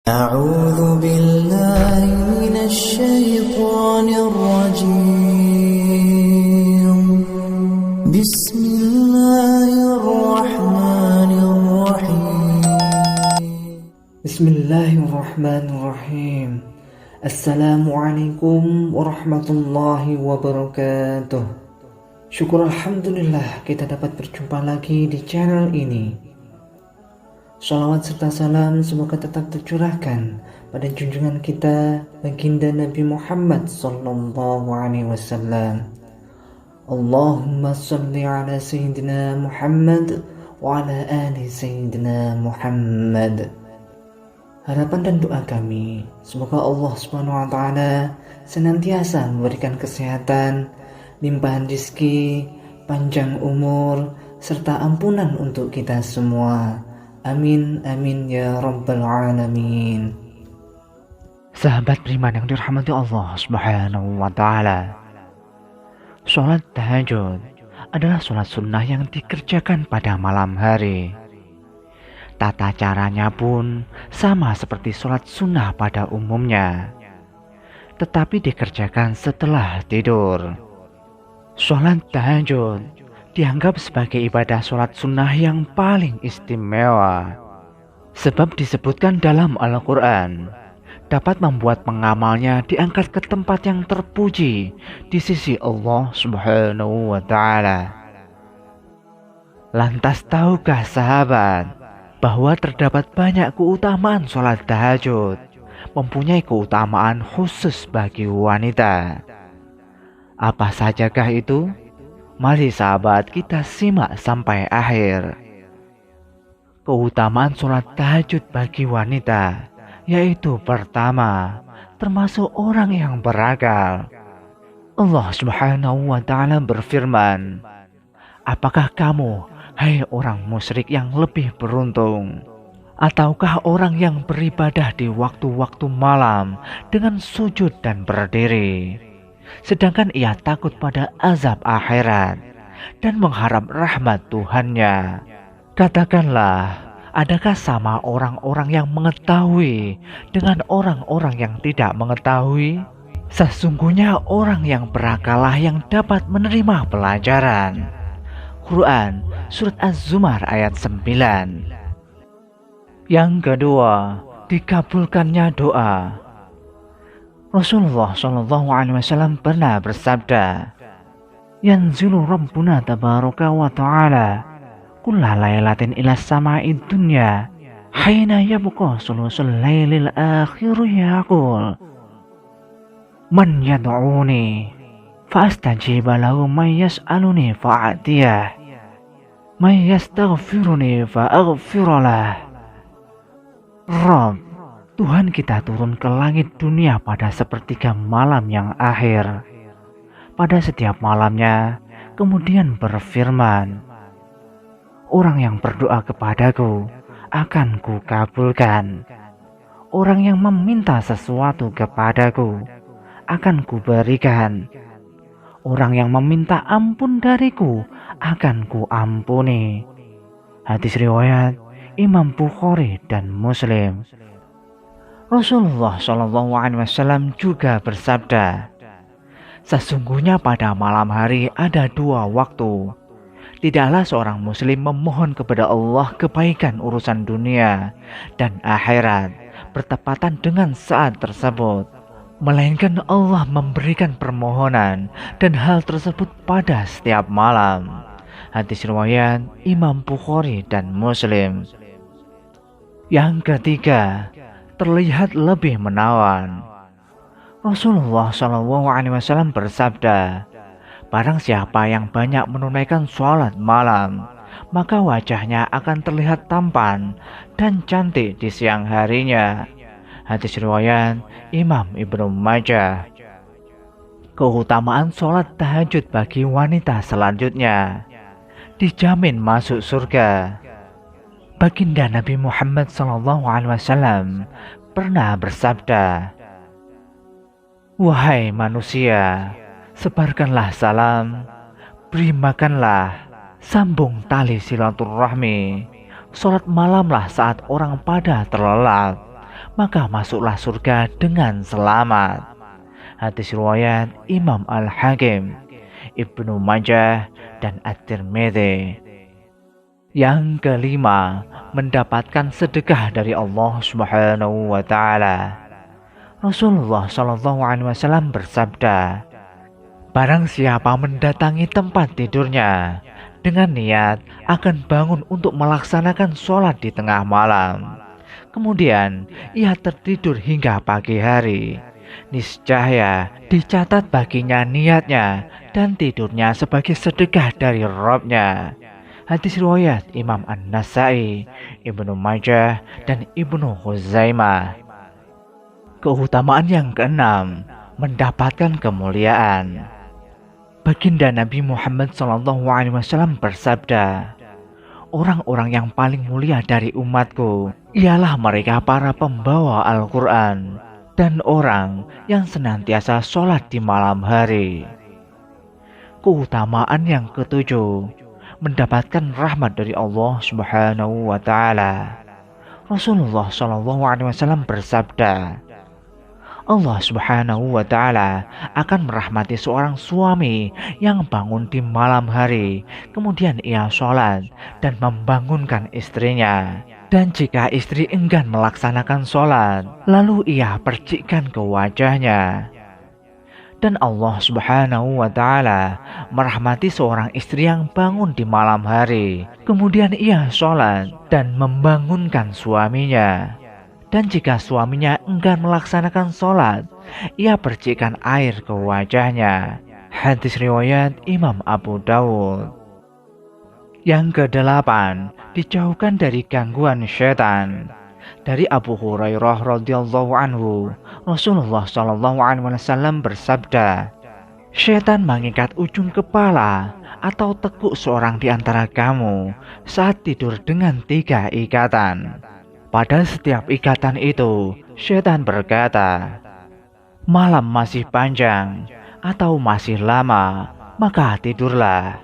أعوذ بالله من الشيطان الرجيم بسم الله الرحمن الرحيم بسم الله الرحمن الرحيم. Assalamualaikum warahmatullahi wabarakatuh. Syukur alhamdulillah kita dapat berjumpa lagi di channel ini. Shalawat serta salam semoga tetap tercurahkan pada junjungan kita baginda Nabi Muhammad sallallahu alaihi wasallam. Allahumma shalli ala sayyidina Muhammad wa ala ali sayyidina Muhammad. Harapan dan doa kami, semoga Allah Subhanahu wa taala senantiasa memberikan kesehatan, limpahan rezeki, panjang umur, serta ampunan untuk kita semua. Amin amin ya rabbal alamin. Sahabat beriman yang dirahmati Allah Subhanahu wa taala. Salat tahajud adalah salat sunnah yang dikerjakan pada malam hari. Tata caranya pun sama seperti sholat sunnah pada umumnya, tetapi dikerjakan setelah tidur. Sholat tahajud dianggap sebagai ibadah sholat sunnah yang paling istimewa, sebab disebutkan dalam Al-Quran dapat membuat pengamalnya diangkat ke tempat yang terpuji di sisi Allah Subhanahu wa ta'ala. Lantas tahukah sahabat bahwa terdapat banyak keutamaan sholat tahajud, mempunyai keutamaan khusus bagi wanita? Apa sajakah itu? Mari sahabat kita simak sampai akhir. Keutamaan sholat tahajud bagi wanita, yaitu pertama, termasuk orang yang berakal. Allah Subhanahu wa ta'ala berfirman, apakah kamu, hai orang musyrik yang lebih beruntung, ataukah orang yang beribadah di waktu-waktu malam dengan sujud dan berdiri, sedangkan ia takut pada azab akhirat dan mengharap rahmat Tuhannya? Katakanlah, adakah sama orang-orang yang mengetahui dengan orang-orang yang tidak mengetahui? Sesungguhnya orang yang berakallah yang dapat menerima pelajaran. Quran Surat Az-Zumar ayat 9. Yang kedua, dikabulkannya doa. Rasulullah Shallallahu Alaihi Wasallam pernah bersabda, Yanzilu Rabbuna tabaraka wa ta'ala kulla laylatin ila sama'id dunya hayna yabqa sulusul laylil akhir yaqul man yad'uni fa'astajiba lahu man yas'aluni fa'atiyah man yastaghfiruni fa'aghfiralah. Rabb, Tuhan kita turun ke langit dunia pada sepertiga malam yang akhir. Pada setiap malamnya, kemudian berfirman, orang yang berdoa kepadaku akan kukabulkan. Orang yang meminta sesuatu kepadaku akan kuberikan. Orang yang meminta ampun dariku akan kuampuni. Hadis riwayat Imam Bukhari dan Muslim. Rasulullah Shallallahu Alaihi Wasallam juga bersabda, sesungguhnya pada malam hari ada dua waktu. Tidaklah seorang muslim memohon kepada Allah kebaikan urusan dunia dan akhirat bertepatan dengan saat tersebut, melainkan Allah memberikan permohonan dan hal tersebut pada setiap malam. Hadis riwayat Imam Bukhari dan Muslim. Yang ketiga, terlihat lebih menawan. Rasulullah SAW bersabda, barang siapa yang banyak menunaikan sholat malam, maka wajahnya akan terlihat tampan dan cantik di siang harinya. Hadis riwayat Imam Ibnu Majah. Keutamaan sholat tahajud bagi wanita selanjutnya, dijamin masuk surga. Baginda Nabi Muhammad SAW pernah bersabda, wahai manusia, sebarkanlah salam, beri makanlah, sambung tali silaturahmi, sholat malamlah saat orang pada terlelap, maka masuklah surga dengan selamat. Hadis riwayat Imam Al-Hakim, Ibnu Majah, dan At-Tirmidzi. Yang kelima, mendapatkan sedekah dari Allah Subhanahu wa taala. Rasulullah Shallallahu alaihi wasallam bersabda, barang siapa mendatangi tempat tidurnya dengan niat akan bangun untuk melaksanakan sholat di tengah malam, kemudian ia tertidur hingga pagi hari, niscaya dicatat baginya niatnya dan tidurnya sebagai sedekah dari Rabb-Nya. Hadis riwayat Imam An-Nasai, Ibnu Majah, dan Ibnu Huzaimah. Keutamaan yang keenam, mendapatkan kemuliaan. Baginda Nabi Muhammad SAW bersabda, orang-orang yang paling mulia dari umatku ialah mereka para pembawa Al-Quran dan orang yang senantiasa sholat di malam hari. Keutamaan yang ketujuh, mendapatkan rahmat dari Allah Subhanahu wa taala. Rasulullah SAW bersabda, Allah Subhanahu wa taala akan merahmati seorang suami yang bangun di malam hari, kemudian ia sholat dan membangunkan istrinya. Dan jika istri enggan melaksanakan sholat, lalu ia percikkan ke wajahnya. Dan Allah Subhanahu wa taala merahmati seorang istri yang bangun di malam hari, kemudian ia sholat dan membangunkan suaminya. Dan jika suaminya enggan melaksanakan sholat, ia percikkan air ke wajahnya. Hadis riwayat Imam Abu Dawud. Yang kedelapan, dijauhkan dari gangguan syaitan. Dari Abu Hurairah radhiyallahu anhu, Rasulullah Shallallahu alaihi wasallam bersabda, syaitan mengikat ujung kepala atau tekuk seorang di antara kamu saat tidur dengan 3 ikatan. Pada setiap ikatan itu, syaitan berkata, malam masih panjang atau masih lama, maka tidurlah.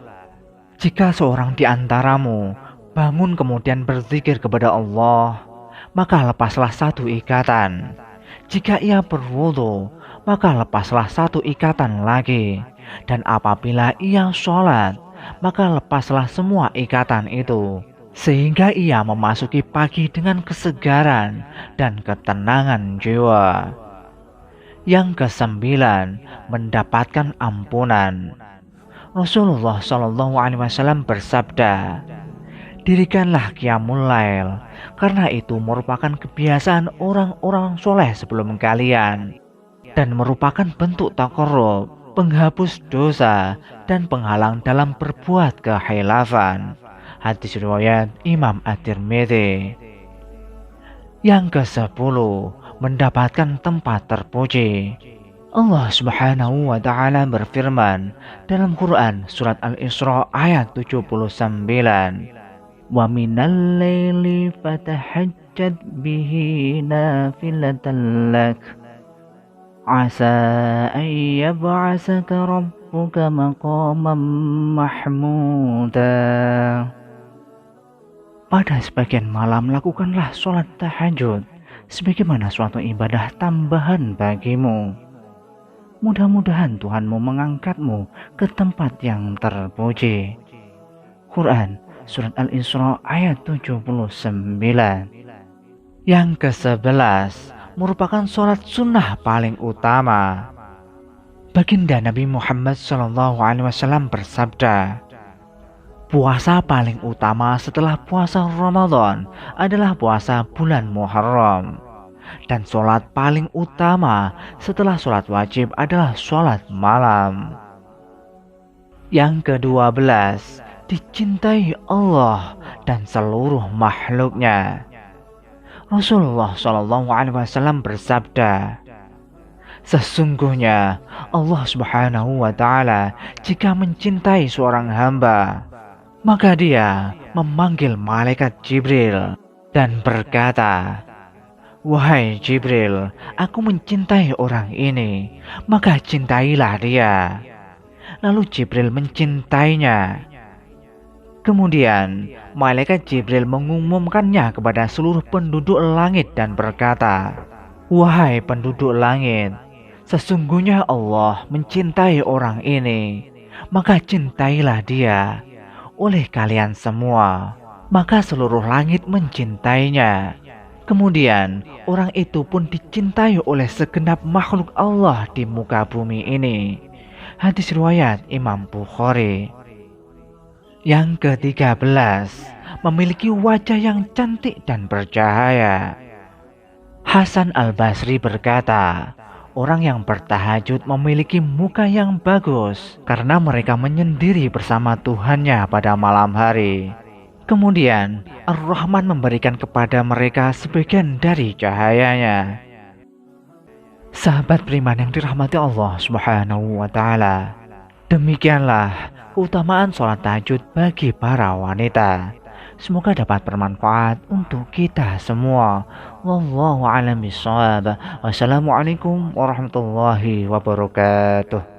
Jika seorang di antaramu bangun kemudian berzikir kepada Allah, maka lepaslah 1 ikatan. Jika ia berwudu, maka lepaslah 1 ikatan lagi. Dan apabila ia sholat, maka lepaslah semua ikatan itu, sehingga ia memasuki pagi dengan kesegaran dan ketenangan jiwa. Yang kesembilan, mendapatkan ampunan. Rasulullah SAW bersabda, dirikanlah qiyamul lail, karena itu merupakan kebiasaan orang-orang soleh sebelum kalian, dan merupakan bentuk taqarrub, penghapus dosa, dan penghalang dalam berbuat kehilafan. Hadis riwayat Imam At-Tirmidzi. Yang ke-10, mendapatkan tempat terpuji. Allah Subhanahu wa taala berfirman dalam Quran surat Al-Isra ayat 79, wa minal laili fatahajjad bihi nafilatan lak asa an yab'asaka rabbuka maqaman mahmuda. Pada sebagian malam lakukanlah sholat tahajud sebagaimana suatu ibadah tambahan bagimu. Mudah-mudahan Tuhanmu mengangkatmu ke tempat yang terpuji. Quran surat Al-Isra ayat 79. Yang ke-11, merupakan sholat sunnah paling utama. Baginda Nabi Muhammad SAW bersabda, puasa paling utama setelah puasa Ramadan adalah puasa bulan Muharram. Dan sholat paling utama setelah sholat wajib adalah sholat malam. Yang ke-12, dicintai Allah dan seluruh makhluknya. Rasulullah SAW bersabda, sesungguhnya Allah Subhanahu wa taala jika mencintai seorang hamba, maka dia memanggil malaikat Jibril dan berkata, wahai Jibril, aku mencintai orang ini, maka cintailah dia. Lalu Jibril mencintainya. Kemudian malaikat Jibril mengumumkannya kepada seluruh penduduk langit dan berkata, "Wahai penduduk langit, sesungguhnya Allah mencintai orang ini, maka cintailah dia. Oleh kalian semua, maka seluruh langit mencintainya. Kemudian orang itu pun dicintai oleh segenap makhluk Allah di muka bumi ini." Hadis riwayat Imam Bukhari. Yang ke-13, memiliki wajah yang cantik dan bercahaya. Hasan Al-Basri berkata, orang yang bertahajud memiliki muka yang bagus karena mereka menyendiri bersama Tuhannya pada malam hari. Kemudian Ar-Rahman memberikan kepada mereka sebagian dari cahayanya. Sahabat beriman yang dirahmati Allah Subhanahu wa Ta'ala, demikianlah keutamaan sholat tahajud bagi para wanita. Semoga dapat bermanfaat untuk kita semua. Wallahu a'lam bishawab. Wassalamualaikum warahmatullahi wabarakatuh.